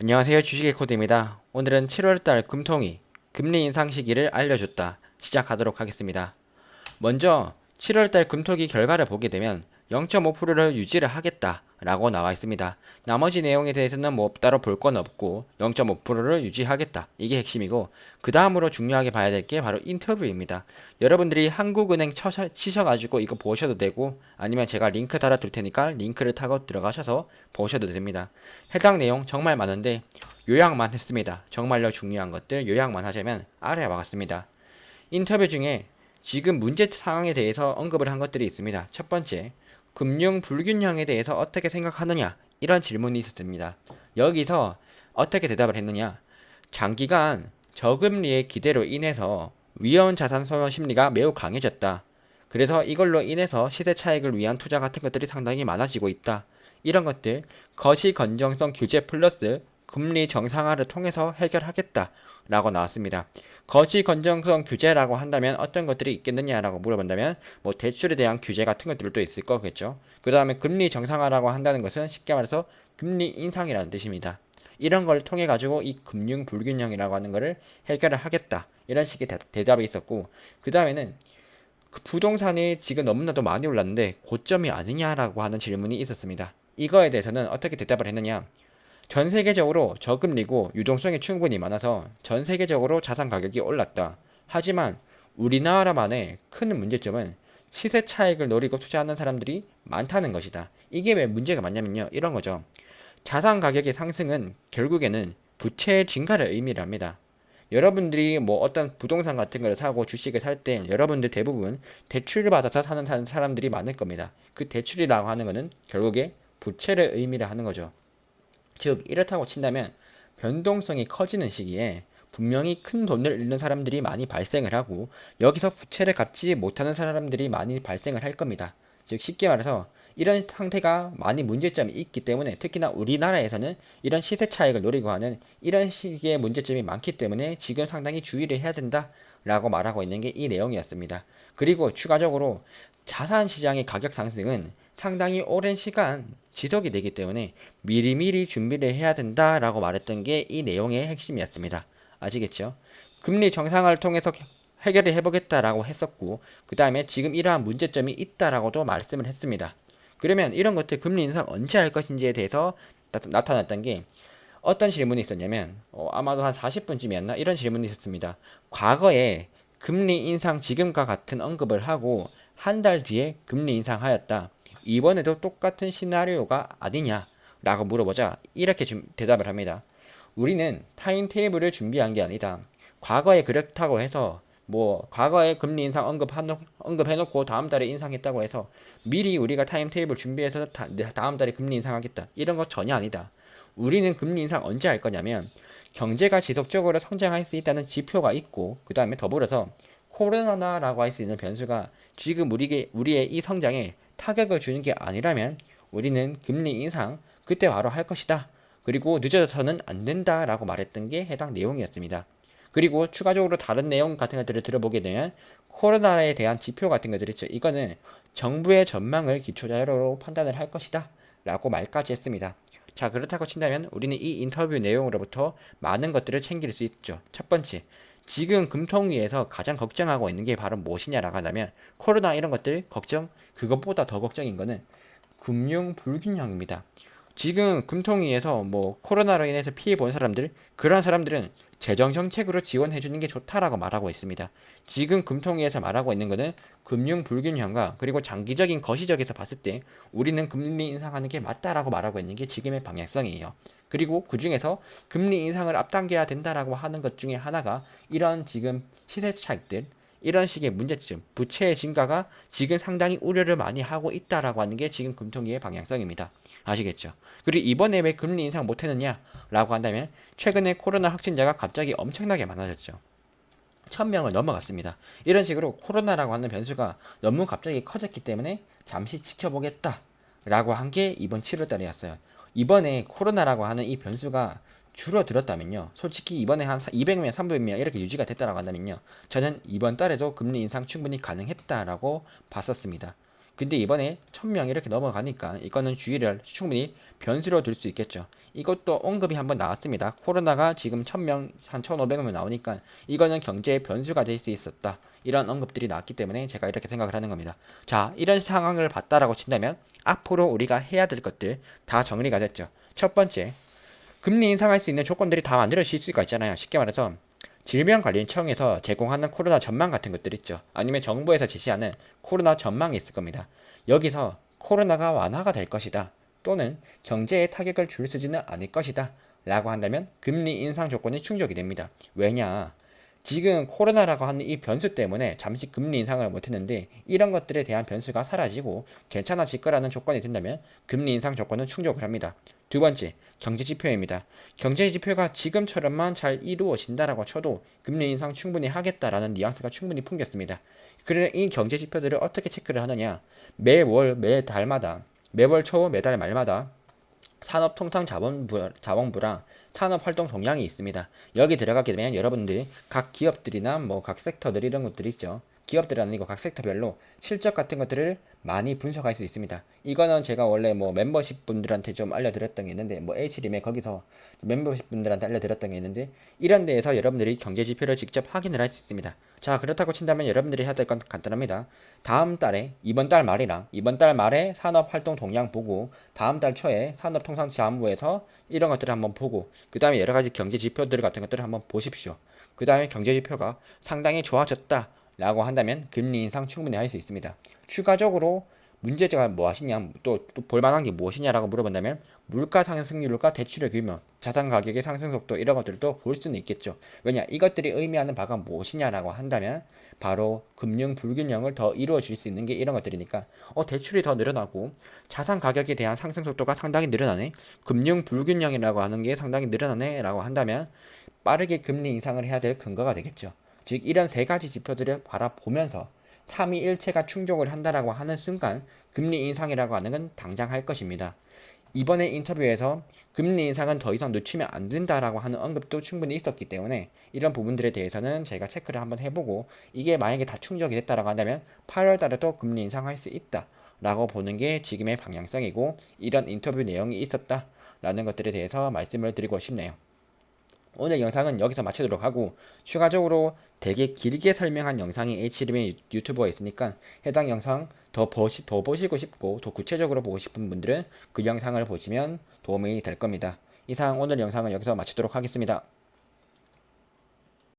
안녕하세요. 주식의 코드입니다. 오늘은 7월달 금통위 금리 인상 시기를 알려줬다. 시작하도록 하겠습니다. 먼저 7월달 금통위 결과를 보게 되면 0.5%를 유지를 하겠다 라고 나와 있습니다. 나머지 내용에 대해서는 뭐 따로 볼 건 없고 0.5%를 유지하겠다. 이게 핵심이고, 그 다음으로 중요하게 봐야 될 게 바로 인터뷰입니다. 여러분들이 한국은행 치셔가지고 이거 보셔도 되고, 아니면 제가 링크 달아둘 테니까 링크를 타고 들어가셔서 보셔도 됩니다. 해당 내용 정말 많은데 요약만 했습니다. 정말로 중요한 것들 요약만 하자면 아래와 같습니다. 인터뷰 중에 지금 문제 상황에 대해서 언급을 한 것들이 있습니다. 첫 번째, 금융 불균형에 대해서 어떻게 생각하느냐, 이런 질문이 있었습니다. 여기서 어떻게 대답을 했느냐, 장기간 저금리의 기대로 인해서 위험 자산 선호 심리가 매우 강해졌다. 그래서 이걸로 인해서 시세 차익을 위한 투자 같은 것들이 상당히 많아지고 있다. 이런 것들 거시 건정성 규제 플러스 금리 정상화를 통해서 해결하겠다 라고 나왔습니다. 거시 건정성 규제라고 한다면 어떤 것들이 있겠느냐라고 물어본다면 뭐 대출에 대한 규제 같은 것들도 있을 거겠죠. 그 다음에 금리 정상화라고 한다는 것은 쉽게 말해서 금리 인상이라는 뜻입니다. 이런 걸 통해 가지고 이 금융 불균형이라고 하는 것을 해결을 하겠다, 이런 식의 대답이 있었고, 그 다음에는 그 부동산이 지금 너무나도 많이 올랐는데 고점이 아니냐라고 하는 질문이 있었습니다. 이거에 대해서는 어떻게 대답을 했느냐, 전 세계적으로 저금리고 유동성이 충분히 많아서 전 세계적으로 자산 가격이 올랐다. 하지만 우리나라만의 큰 문제점은 시세 차익을 노리고 투자하는 사람들이 많다는 것이다. 이게 왜 문제가 많냐면요, 이런 거죠. 자산 가격의 상승은 결국에는 부채의 증가를 의미를 합니다. 여러분들이 뭐 어떤 부동산 같은 걸 사고 주식을 살 때 여러분들 대부분 대출을 받아서 사는 사람들이 많을 겁니다. 그 대출이라고 하는 것은 결국에 부채를 의미를 하는 거죠. 즉 이렇다고 친다면 변동성이 커지는 시기에 분명히 큰 돈을 잃는 사람들이 많이 발생을 하고, 여기서 부채를 갚지 못하는 사람들이 많이 발생을 할 겁니다. 즉 쉽게 말해서 이런 상태가 많이 문제점이 있기 때문에, 특히나 우리나라에서는 이런 시세 차익을 노리고 하는 이런 식의 문제점이 많기 때문에 지금 상당히 주의를 해야 된다 라고 말하고 있는 게 이 내용이었습니다. 그리고 추가적으로 자산 시장의 가격 상승은 상당히 오랜 시간 지속이 되기 때문에 미리미리 준비를 해야 된다라고 말했던 게 이 내용의 핵심이었습니다. 아시겠죠? 금리 정상화를 통해서 해결을 해보겠다라고 했었고, 그 다음에 지금 이러한 문제점이 있다라고도 말씀을 했습니다. 그러면 이런 것들 금리 인상 언제 할 것인지에 대해서 나타났던 게 어떤 질문이 있었냐면, 아마도 한 40분쯤이었나? 이런 질문이 있었습니다. 과거에 금리 인상 지금과 같은 언급을 하고 한 달 뒤에 금리 인상하였다. 이번에도 똑같은 시나리오가 아니냐라고 물어보자 이렇게 대답을 합니다. 우리는 타임테이블을 준비한 게 아니다. 과거에 그렇다고 해서 뭐 과거에 금리 인상 언급해놓고 다음 달에 인상했다고 해서 미리 우리가 타임테이블 준비해서 다음 달에 금리 인상하겠다, 이런 거 전혀 아니다. 우리는 금리 인상 언제 할 거냐면 경제가 지속적으로 성장할 수 있다는 지표가 있고, 그 다음에 더불어서 코로나라고 할 수 있는 변수가 지금 우리의 이 성장에 타격을 주는 게 아니라면 우리는 금리 인상 그때 바로 할 것이다. 그리고 늦어져서는 안 된다라고 말했던 게 해당 내용이었습니다. 그리고 추가적으로 다른 내용 같은 것들을 들어보게 되면 코로나에 대한 지표 같은 것들 있죠. 이거는 정부의 전망을 기초자료로 판단을 할 것이다 라고 말까지 했습니다. 자, 그렇다고 친다면 우리는 이 인터뷰 내용으로부터 많은 것들을 챙길 수 있죠. 첫 번째, 지금 금통위에서 가장 걱정하고 있는 게 바로 무엇이냐라고 한다면 코로나 이런 것들 걱정, 그것보다 더 걱정인 거는 금융 불균형입니다. 지금 금통위에서 뭐 코로나로 인해서 피해 본 사람들, 그런 사람들은 재정 정책으로 지원해 주는 게 좋다라고 말하고 있습니다. 지금 금통위에서 말하고 있는 것은 금융 불균형과 그리고 장기적인 거시적에서 봤을 때 우리는 금리 인상하는 게 맞다라고 말하고 있는 게 지금의 방향성이에요. 그리고 그 중에서 금리 인상을 앞당겨야 된다라고 하는 것 중에 하나가 이런 지금 시세 차익들, 이런 식의 문제점, 부채의 증가가 지금 상당히 우려를 많이 하고 있다라고 하는 게 지금 금통위의 방향성입니다. 아시겠죠? 그리고 이번에 왜 금리 인상 못했느냐라고 한다면 최근에 코로나 확진자가 갑자기 엄청나게 많아졌죠. 1000명을 넘어갔습니다. 이런 식으로 코로나라고 하는 변수가 너무 갑자기 커졌기 때문에 잠시 지켜보겠다라고 한 게 이번 7월달이었어요. 이번에 코로나라고 하는 이 변수가 줄어들었다면요, 솔직히 이번에 한 200명, 300명 이렇게 유지가 됐다라고 한다면요, 저는 이번 달에도 금리 인상 충분히 가능했다라고 봤었습니다. 근데 이번에 1000명 이렇게 넘어가니까 이거는 주의를 충분히 변수로 둘 수 있겠죠. 이것도 언급이 한번 나왔습니다. 코로나가 지금 1000명, 한 1500명 나오니까 이거는 경제의 변수가 될 수 있었다. 이런 언급들이 나왔기 때문에 제가 이렇게 생각을 하는 겁니다. 자, 이런 상황을 봤다라고 친다면 앞으로 우리가 해야 될 것들 다 정리가 됐죠. 첫 번째, 금리 인상할 수 있는 조건들이 다 만들어질 수가 있잖아요. 쉽게 말해서 질병관리청에서 제공하는 코로나 전망 같은 것들 있죠. 아니면 정부에서 제시하는 코로나 전망이 있을 겁니다. 여기서 코로나가 완화가 될 것이다. 또는 경제에 타격을 주지는 않을 것이다. 라고 한다면 금리 인상 조건이 충족이 됩니다. 왜냐? 지금 코로나라고 하는 이 변수 때문에 잠시 금리 인상을 못했는데 이런 것들에 대한 변수가 사라지고 괜찮아질 거라는 조건이 된다면 금리 인상 조건은 충족을 합니다. 두 번째, 경제 지표입니다. 경제 지표가 지금처럼만 잘 이루어진다라고 쳐도 금리 인상 충분히 하겠다라는 뉘앙스가 충분히 풍겼습니다. 그러나 이 경제 지표들을 어떻게 체크를 하느냐? 매월, 매달마다, 매월 초, 매달 말마다 산업통상자원부랑 산업활동 동향이 있습니다. 여기 들어가게 되면 여러분들 각 기업들이나 뭐 각 섹터들 이런 것들이 있죠. 기업들은 아니고 각 섹터별로 실적 같은 것들을 많이 분석할 수 있습니다. 이거는 제가 원래 뭐 멤버십 분들한테 좀 알려드렸던 게 있는데 뭐 H림에 거기서 멤버십 분들한테 알려드렸던 게 있는데 이런 데에서 여러분들이 경제 지표를 직접 확인을 할 수 있습니다. 자, 그렇다고 친다면 여러분들이 해야 될 건 간단합니다. 다음 달에 이번 달 말이랑 이번 달 말에 산업활동 동향 보고 다음 달 초에 산업통상자원부에서 이런 것들을 한번 보고 그 다음에 여러 가지 경제 지표들 같은 것들을 한번 보십시오. 그 다음에 경제 지표가 상당히 좋아졌다 라고 한다면 금리 인상 충분히 할 수 있습니다. 추가적으로 문제가 무엇이냐, 또 볼만한 게 무엇이냐라고 물어본다면 물가 상승률과 대출의 규모, 자산 가격의 상승 속도 이런 것들도 볼 수는 있겠죠. 왜냐, 이것들이 의미하는 바가 무엇이냐라고 한다면 바로 금융 불균형을 더 이루어질 수 있는 게 이런 것들이니까 대출이 더 늘어나고 자산 가격에 대한 상승 속도가 상당히 늘어나네, 금융 불균형이라고 하는 게 상당히 늘어나네 라고 한다면 빠르게 금리 인상을 해야 될 근거가 되겠죠. 즉 이런 세 가지 지표들을 바라보면서 3위일체가 충족을 한다라고 하는 순간 금리 인상이라고 하는 건 당장 할 것입니다. 이번에 인터뷰에서 금리 인상은 더 이상 늦추면 안 된다라고 하는 언급도 충분히 있었기 때문에 이런 부분들에 대해서는 제가 체크를 한번 해보고 이게 만약에 다 충족이 됐다라고 한다면 8월 달에도 금리 인상할 수 있다라고 보는 게 지금의 방향성이고 이런 인터뷰 내용이 있었다라는 것들에 대해서 말씀을 드리고 싶네요. 오늘 영상은 여기서 마치도록 하고 추가적으로 되게 길게 설명한 영상이 H림의 유튜버가 있으니까 해당 영상 더 보시고 싶고 더 구체적으로 보고 싶은 분들은 그 영상을 보시면 도움이 될 겁니다. 이상 오늘 영상은 여기서 마치도록 하겠습니다.